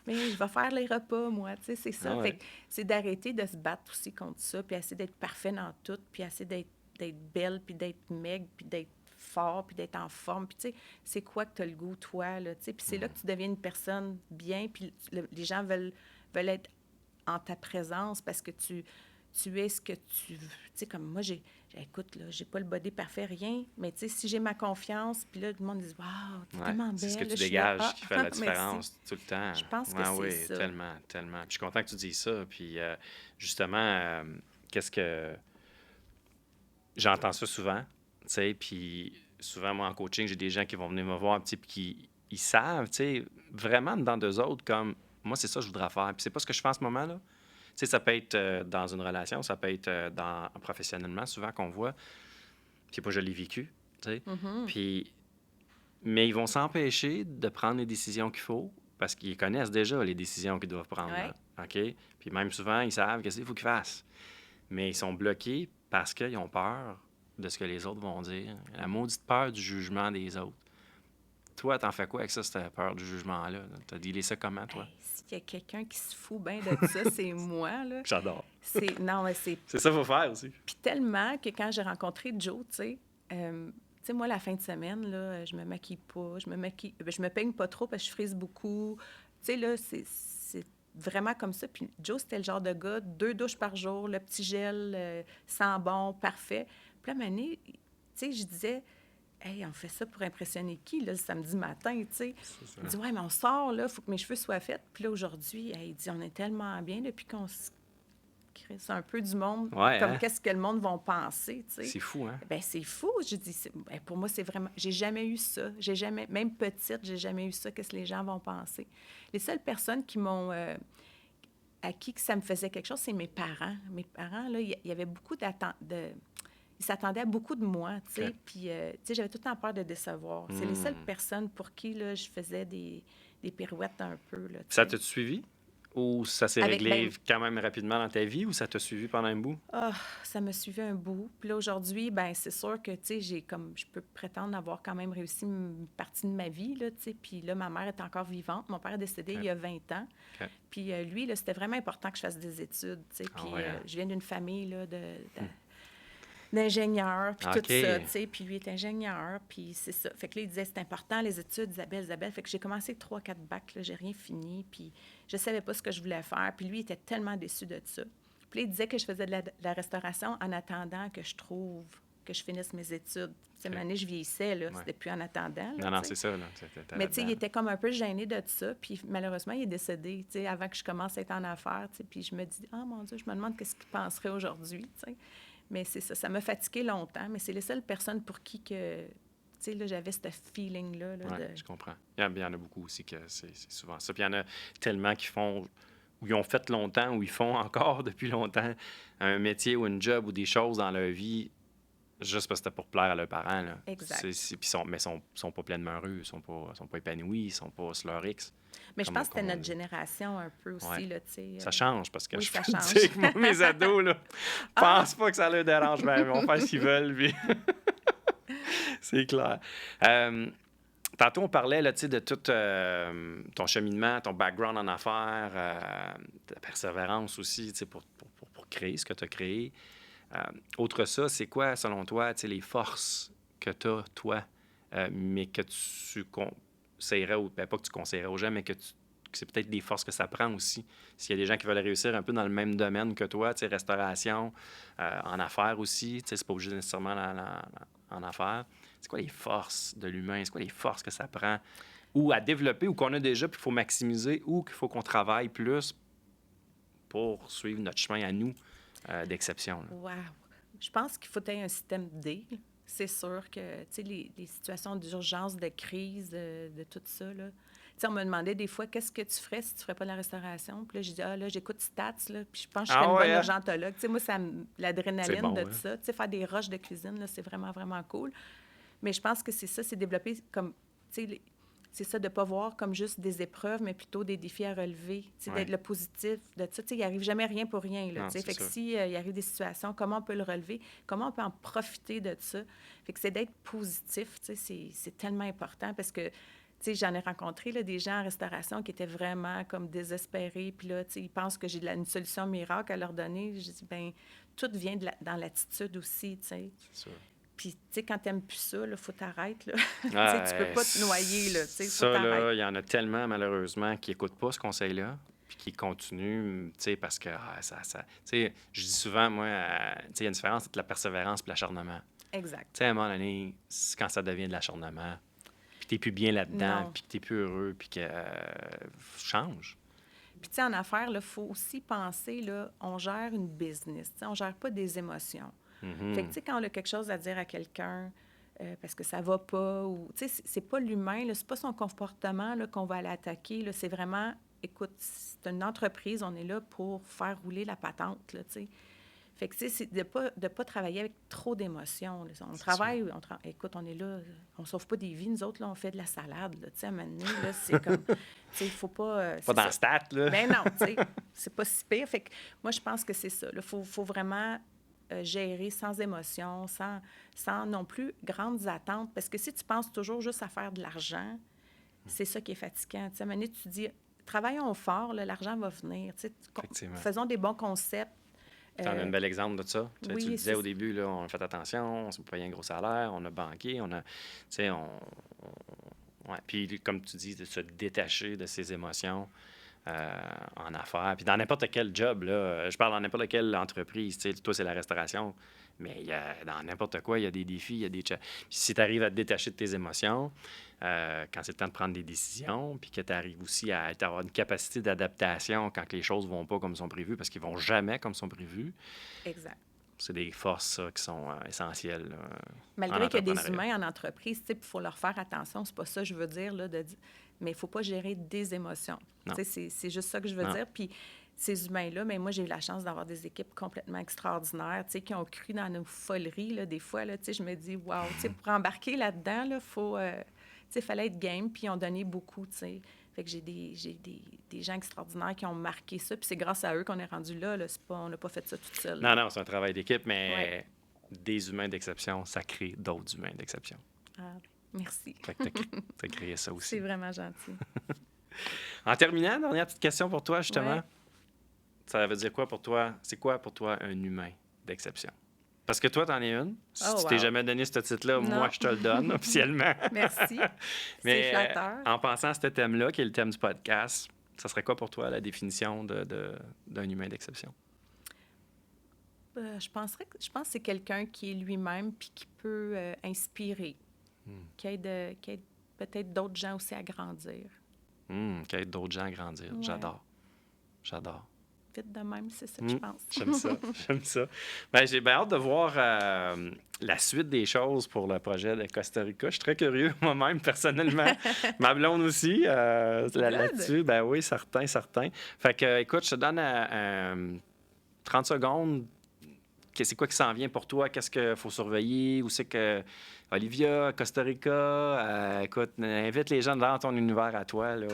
Mais je vais faire les repas, moi, tu sais, c'est ça. Ah Fait ouais. que c'est d'arrêter de se battre aussi contre ça, puis essayer d'être parfait dans tout, puis essayer d'être belle, puis d'être maigre, puis d'être fort, puis d'être en forme. Puis tu sais, c'est quoi que tu as le goût, toi, là, tu sais. Puis c'est là que tu deviens une personne bien, puis les gens veulent être en ta présence parce que tu es ce que tu veux. Tu sais, comme moi, écoute, là, j'ai pas le body parfait, rien, mais tu sais, si j'ai ma confiance, puis là, le monde dit « Wow, t'es Ouais, tellement belle. » c'est ce que Là, tu je suis là, dégages qui fait la différence merci. tout le temps. Je pense que Ouais, c'est oui, ça. tellement, tellement. Puis je suis content que tu dises ça. Puis justement, qu'est-ce que... J'entends ça souvent, tu sais, puis souvent, moi, en coaching, j'ai des gens qui vont venir me voir, tu sais, puis qui ils savent, tu sais, vraiment dedans d'eux autres, comme, moi, c'est ça que je voudrais faire. Puis c'est pas ce que je fais en ce moment, là. Tu sais, ça peut être dans une relation, ça peut être professionnellement, souvent qu'on voit. Puis pas je l'ai vécu, tu sais. Puis, mais ils vont s'empêcher de prendre les décisions qu'il faut parce qu'ils connaissent déjà les décisions qu'ils doivent prendre, Ouais. là, OK? Puis même souvent, ils savent qu'est-ce qu'il faut qu'ils fassent. Mais ils sont bloqués parce qu'ils ont peur de ce que les autres vont dire. La maudite peur du jugement des autres. Toi, t'en fais quoi avec ça, cette peur du jugement-là? T'as dealé ça comment, toi? Hey, s'il y a quelqu'un qui se fout bien de ça, c'est moi, là. J'adore. Non, mais c'est... C'est ça qu'il faut faire aussi. Puis tellement que quand j'ai rencontré Joe, tu sais, moi, la fin de semaine, là, je me maquille pas, je me peigne pas trop parce que je frise beaucoup. Tu sais, là, vraiment comme ça. Puis Joe, c'était le genre de gars, 2 douches par jour, le petit gel, sent bon, parfait. Puis là, à un moment donné, tu sais, je disais, hey, on fait ça pour impressionner qui, là, le samedi matin, tu sais? Il dit, ouais, mais on sort, là, il faut que mes cheveux soient faits. Puis là, aujourd'hui, hey, il dit, on est tellement bien depuis qu'on se crée. C'est un peu du monde, Ouais, comme hein? qu'est-ce que le monde va penser, tu sais? C'est fou, hein? Ben c'est fou. Je dis, ben, pour moi, c'est vraiment. J'ai jamais eu ça. J'ai jamais, même petite, j'ai jamais eu ça. Qu'est-ce que les gens vont penser? Les seules personnes qui m'ont. À qui que ça me faisait quelque chose, c'est mes parents. Mes parents, là, il y avait beaucoup d'attentes. Ils s'attendaient à beaucoup de moi, tu sais. OK. Puis, tu sais, j'avais tout le temps peur de décevoir. C'est les seules personnes pour qui, là, je faisais des pirouettes un peu, là, tu Ça sais. t'a suivi? Ou ça s'est Avec, réglé ben, quand même rapidement dans ta vie ou ça t'a suivi pendant un bout? ah, ça m'a suivi un bout. Puis là, aujourd'hui, ben c'est sûr que, tu sais, je peux prétendre avoir quand même réussi une partie de ma vie, là, tu sais. Puis là, ma mère est encore vivante. Mon père est décédé OK. il y a 20 ans. OK. Puis lui, là, c'était vraiment important que je fasse des études, tu sais. Ah Puis ouais, hein? je viens d'une famille, là, d'ingénieurs, puis tout OK. ça, tu sais. Puis lui est ingénieur, puis c'est ça. Fait que là, il disait, c'est important, les études, Isabelle, Isabelle. Fait que j'ai commencé avec 3-4 bacs, là, j'ai rien fini, puis je savais pas ce que je voulais faire. Puis lui, il était tellement déçu de ça. Puis là, il disait que je faisais de la restauration en attendant que je trouve, que je finisse mes études. Cette OK. année, je vieillissais, là, Ouais. c'était plus en attendant, là, Non, non, tu sais. c'est ça, là. T'étais Mais tu sais, il là-dedans. était comme un peu gêné de ça, puis malheureusement, il est décédé, tu sais, avant que je commence à être en affaires, tu sais. Puis je me dis, ah mon Dieu, je me demande qu'est-ce qu'il penserait aujourd'hui, tu sais. Mais c'est ça, ça m'a fatiguée longtemps, mais c'est les seules personnes pour qui que, tu sais, là, j'avais ce feeling-là, là, Ouais, de... je comprends. Il y en a beaucoup aussi que c'est souvent ça. Puis il y en a tellement qui font, ou ils ont fait longtemps, ou ils font encore depuis longtemps un métier ou une job ou des choses dans leur vie juste parce que c'était pour plaire à leurs parents. Là. Exact. Puis mais sont pas pleinement heureux, ils sont pas épanouis, ils sont pas sur leur X. Mais je comme- pense que c'était comme on notre dit. génération un peu aussi, Ouais. là, tu sais. Ça change parce que oui, je ça peux te change. dire que moi, mes ados, là, pense pas que ça leur dérange. Ben, ils vont faire ce qu'ils veulent. Puis... c'est clair. Tantôt, on parlait là, tu sais, de tout ton cheminement, ton background en affaires, ta persévérance aussi tu sais, pour créer ce que tu as créé. Autre ça, c'est quoi, selon toi, tu sais, les forces que tu as, toi, mais que tu conseillerais, pas que tu conseillerais aux gens, mais que c'est peut-être des forces que ça prend aussi. S'il y a des gens qui veulent réussir un peu dans le même domaine que toi, tu sais, restauration, en affaires aussi, tu sais, c'est pas obligé nécessairement en affaires. C'est quoi les forces de l'humain? C'est quoi les forces que ça prend? Ou à développer, ou qu'on a déjà, puis qu'il faut maximiser, ou qu'il faut qu'on travaille plus pour suivre notre chemin à nous d'exception. Là. Wow! Je pense qu'il faut qu'il y ait un système D. C'est sûr que, tu sais, les situations d'urgence, de crise, de tout ça, là. Tu sais, on me demandait des fois, qu'est-ce que tu ferais si tu ne ferais pas de la restauration? Puis là, j'ai dit, ah là, j'écoute Stats, là, puis je pense que je serais une bonne urgentologue. Tu sais, moi, l'adrénaline bon, de hein? tout ça. Tu sais, faire des rushs de cuisine, là, c'est vraiment, vraiment cool. Mais je pense que c'est ça, c'est développer comme, tu sais, c'est ça, de ne pas voir comme juste des épreuves, mais plutôt des défis à relever. Tu sais, d'être le positif de ça. Tu sais, il n'arrive jamais rien pour rien, là, Non, tu sais. Fait que sûr. s'il y arrive des situations, comment on peut le relever? Comment on peut en profiter de ça? Fait que c'est d'être positif, tu sais, c'est tellement important parce que, tu sais, j'en ai rencontré là, des gens en restauration qui étaient vraiment comme désespérés. Puis là, tu sais, ils pensent que j'ai une solution miracle à leur donner. Je dis, bien, tout vient dans l'attitude aussi, tu sais. C'est sûr. Puis, tu sais, quand t'aimes plus ça, il faut t'arrêter, là. Ah, tu sais, tu peux pas te noyer, là. Tu sais, faut ça, là, t'arrêter. il y en a tellement, malheureusement, qui n'écoutent pas ce conseil-là, puis qui continuent, tu sais, parce que tu sais, je dis souvent, moi, tu sais, il y a une différence entre la persévérance et l'acharnement. Exact. Tu sais, à un moment donné, quand ça devient de l'acharnement, puis t'es plus bien là-dedans, Non. puis que t'es plus heureux, puis que change. Puis, tu sais, en affaires, il faut aussi penser, là, on gère une business. Tu sais, on gère pas des émotions. Fait que, tu sais, quand on a quelque chose à dire à quelqu'un parce que ça va pas, ou, tu sais, c'est pas l'humain, là, c'est pas son comportement là, qu'on va aller attaquer, là, c'est vraiment, écoute, c'est une entreprise, on est là pour faire rouler la patente, là, tu sais. Fait que, tu sais, c'est de pas travailler avec trop d'émotions. Là. On travaille, écoute, on est là, on sauve pas des vies, nous autres, là, on fait de la salade, là, tu sais, à un moment donné, là, c'est comme, tu sais, il faut pas... Pas dans le stat, là. Ben non, tu sais, c'est pas si pire. Fait que moi, je pense que c'est ça. Il faut vraiment gérer sans émotion, sans non plus grandes attentes. Parce que si tu penses toujours juste à faire de l'argent, c'est ça qui est fatigant. Tu sais, à un moment donné, tu dis, travaillons fort, là, l'argent va venir. Tu sais, Effectivement. faisons des bons concepts. Tu as un bel exemple de ça. Tu oui, le disais au début, là, on a fait attention, on s'est payé un gros salaire, on a banqué, on a... Tu sais, ouais. Puis, comme tu dis, de se détacher de ses émotions, en affaires. Puis dans n'importe quel job, là, je parle dans n'importe quelle entreprise. Tu sais, toi, c'est la restauration. Mais dans n'importe quoi, il y a des défis, il y a des Puis si tu arrives à te détacher de tes émotions, quand c'est le temps de prendre des décisions, puis que tu arrives aussi à avoir une capacité d'adaptation quand les choses vont pas comme sont prévues, parce qu'ils vont jamais comme sont prévus, Exact. c'est des forces ça, qui sont essentielles là, Malgré qu'il y a des entrepreneuriat. humains en entreprise, il faut leur faire attention. C'est pas ça que je veux dire, là, mais il faut pas gérer des émotions. Non. C'est juste ça que je veux Non. dire. Puis ces humains-là, mais moi, j'ai eu la chance d'avoir des équipes complètement extraordinaires, qui ont cru dans nos foleries. Là, des fois, là, je me dis, wow, pour embarquer là-dedans, il fallait être game, puis ils ont donné beaucoup. T'sais. Fait que j'ai des gens extraordinaires qui ont marqué ça, puis c'est grâce à eux qu'on est rendu là. On n'a pas fait ça tout seul. Non, c'est un travail d'équipe, mais des humains d'exception, ça crée d'autres humains d'exception. Ah, merci. Fait que t'as créé ça aussi. C'est vraiment gentil. En terminant, dernière petite question pour toi, justement. Ouais. Ça veut dire quoi pour toi? C'est quoi pour toi un humain d'exception? Parce que toi, t'en es une. Si tu t'es jamais donné ce titre-là, Non. moi, je te le donne officiellement. Merci. Mais c'est flatteur. En pensant à ce thème-là, qui est le thème du podcast, ça serait quoi pour toi la définition d'un humain d'exception? Je pense que c'est quelqu'un qui est lui-même puis qui peut inspirer, qui aide peut-être d'autres gens aussi à grandir. Qui aide d'autres gens à grandir. Ouais. J'adore. Vite de même, c'est ça que je pense. J'aime ça. Ben, j'ai bien hâte de voir la suite des choses pour le projet de Costa Rica. Je suis très curieux moi-même, personnellement. Ma blonde aussi, là-dessus. Ben oui, certain. Fait que, écoute, je te donne 30 secondes. C'est quoi qui s'en vient pour toi? Qu'est-ce qu'il faut surveiller? Où c'est que Olivia, Costa Rica, écoute, invite les gens dans ton univers à toi, là.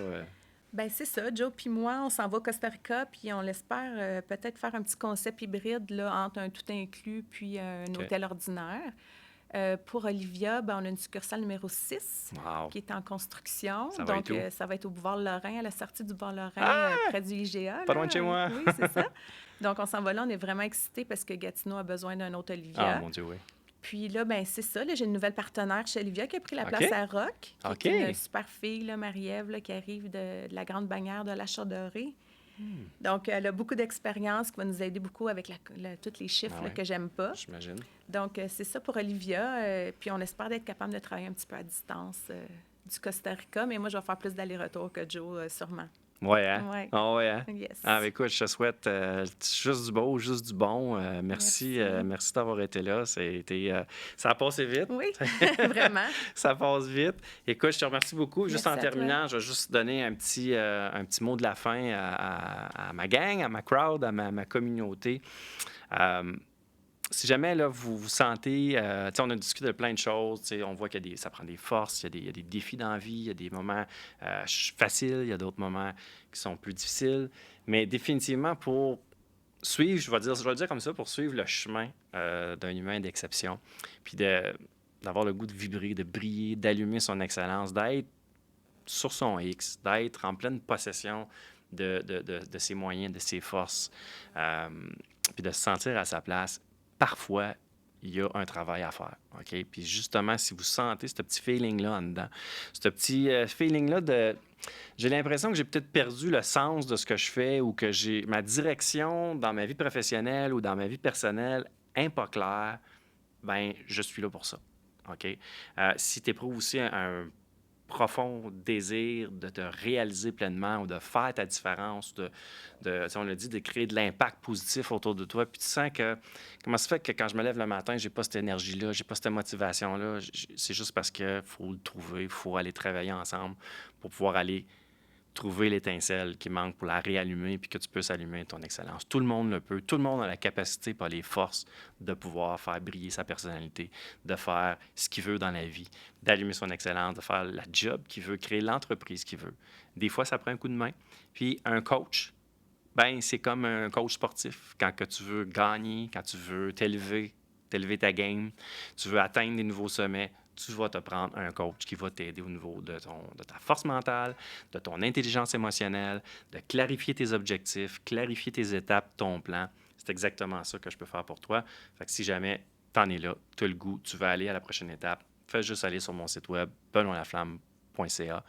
Ben c'est ça. Joe puis moi, on s'en va au Costa Rica, puis on l'espère peut-être faire un petit concept hybride là, entre un tout inclus puis un hôtel ordinaire. Pour Olivia, ben, on a une succursale numéro 6 qui est en construction. Ça va être au Boulevard Lorrain, à la sortie du Boulevard Lorrain, près du IGA. Pas loin de chez moi. Oui, c'est ça. Donc, on s'en va là. On est vraiment excités parce que Gatineau a besoin d'un autre Olivia. Ah, mon Dieu, oui. Puis là, ben c'est ça. Là, j'ai une nouvelle partenaire chez Olivia qui a pris la place à Rock. Qui est une super fille, là, Marie-Ève, là, qui arrive de la Grande Bannière de la Chauderée. Donc, elle a beaucoup d'expérience qui va nous aider beaucoup avec tous les chiffres là, que j'aime pas. J'imagine. Donc, c'est ça pour Olivia. Puis, on espère d'être capable de travailler un petit peu à distance du Costa Rica. Mais moi, je vais faire plus d'aller-retour que Joe, sûrement. Oui, hein? Ouais. Oh, ouais, hein? Yes. Ah, écoute, je te souhaite juste du beau, juste du bon. Merci d'avoir été là. Ça a passé vite. Oui, vraiment. Ça passe vite. Écoute, je te remercie beaucoup. Juste en terminant, je vais juste donner un petit mot de la fin à ma gang, à ma crowd, à ma communauté. Si jamais là, vous vous sentez... on a discuté de plein de choses. On voit que ça prend des forces, il y a des défis dans la vie, il y a des moments faciles, il y a d'autres moments qui sont plus difficiles. Mais définitivement, pour suivre, je vais le dire comme ça, pour suivre le chemin d'un humain d'exception, puis d'avoir le goût de vibrer, de briller, d'allumer son excellence, d'être sur son X, d'être en pleine possession de ses moyens, de ses forces, puis de se sentir à sa place. Parfois, il y a un travail à faire, OK? Puis justement, si vous sentez ce petit feeling-là en dedans, ce petit feeling-là de... J'ai l'impression que j'ai peut-être perdu le sens de ce que je fais ou que j'ai ma direction dans ma vie professionnelle ou dans ma vie personnelle n'est pas claire, bien, je suis là pour ça, OK? Si tu éprouves aussi un profond désir de te réaliser pleinement ou de faire ta différence, on l'a dit, de créer de l'impact positif autour de toi. Puis tu sens que, comment ça fait que quand je me lève le matin, j'ai pas cette énergie-là, j'ai pas cette motivation-là, c'est juste parce qu'il faut le trouver, il faut aller travailler ensemble pour pouvoir aller trouver l'étincelle qui manque pour la réallumer puis que tu puisses allumer ton excellence. Tout le monde le peut. Tout le monde a la capacité, pas les forces de pouvoir faire briller sa personnalité, de faire ce qu'il veut dans la vie, d'allumer son excellence, de faire la job qu'il veut, créer l'entreprise qu'il veut. Des fois, ça prend un coup de main. Puis un coach, ben c'est comme un coach sportif. Quand que tu veux gagner, quand tu veux t'élever ta game, tu veux atteindre des nouveaux sommets, tu vas te prendre un coach qui va t'aider au niveau de ta force mentale, de ton intelligence émotionnelle, de clarifier tes objectifs, clarifier tes étapes, ton plan. C'est exactement ça que je peux faire pour toi. Fait que si jamais tu en es là, tu as le goût, tu veux aller à la prochaine étape, fais juste aller sur mon site web, benoîtlaflamme.com. .ca,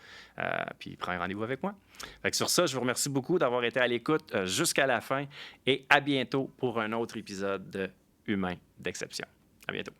puis prends un rendez-vous avec moi. Fait que sur ça, je vous remercie beaucoup d'avoir été à l'écoute jusqu'à la fin et à bientôt pour un autre épisode de Humain d'exception. À bientôt.